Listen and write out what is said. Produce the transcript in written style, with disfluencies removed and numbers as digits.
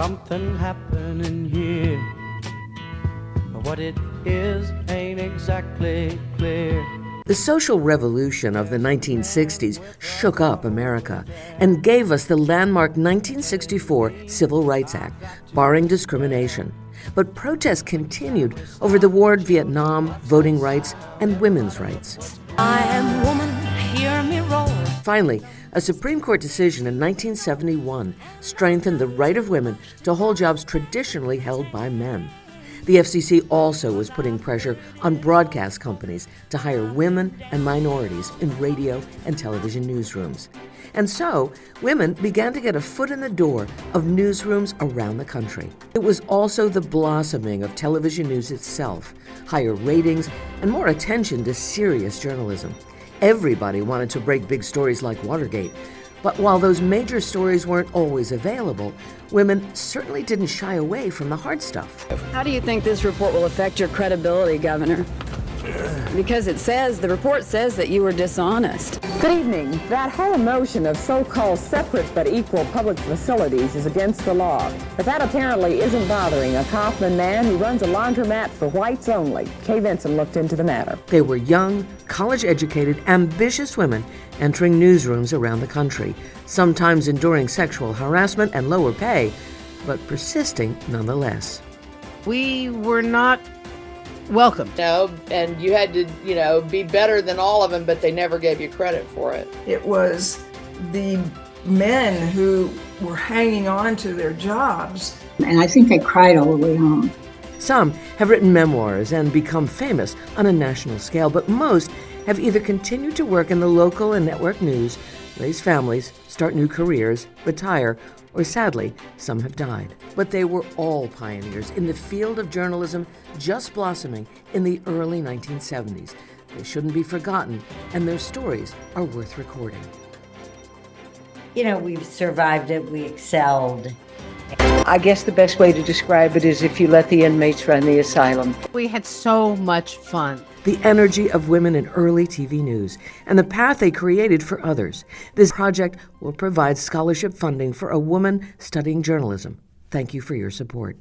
something happening here, but what it is ain't exactly clear. The social revolution of the 1960s shook up America and gave us the landmark 1964 Civil Rights Act, barring discrimination. But protests continued over the war in Vietnam, voting rights, and women's rights. I am woman, hear me roar. Finally, a Supreme Court decision in 1971 strengthened the right of women to hold jobs traditionally held by men. The FCC also was putting pressure on broadcast companies to hire women and minorities in radio and television newsrooms. And so, women began to get a foot in the door of newsrooms around the country. It was also the blossoming of television news itself, higher ratings, and more attention to serious journalism. Everybody wanted to break big stories like Watergate. But while those major stories weren't always available, women certainly didn't shy away from the hard stuff. How do you think this report will affect your credibility, Governor? Because the report says that you were dishonest. Good evening. That whole notion of so-called separate but equal public facilities is against the law. But that apparently isn't bothering a Kaufman man who runs a laundromat for whites only. Kay Vinson looked into the matter. They were young, college-educated, ambitious women entering newsrooms around the country, sometimes enduring sexual harassment and lower pay, but persisting nonetheless. We were not welcome. And you had to, be better than all of them, but they never gave you credit for it. It was the men who were hanging on to their jobs. And I think I cried all the way home. Some have written memoirs and become famous on a national scale, but most have either continued to work in the local and network news, raise families, start new careers, retire, or sadly, some have died. But they were all pioneers in the field of journalism just blossoming in the early 1970s. They shouldn't be forgotten, and their stories are worth recording. We've survived it, we excelled. I guess the best way to describe it is if you let the inmates run the asylum. We had so much fun. The energy of women in early TV news and the path they created for others. This project will provide scholarship funding for a woman studying journalism. Thank you for your support.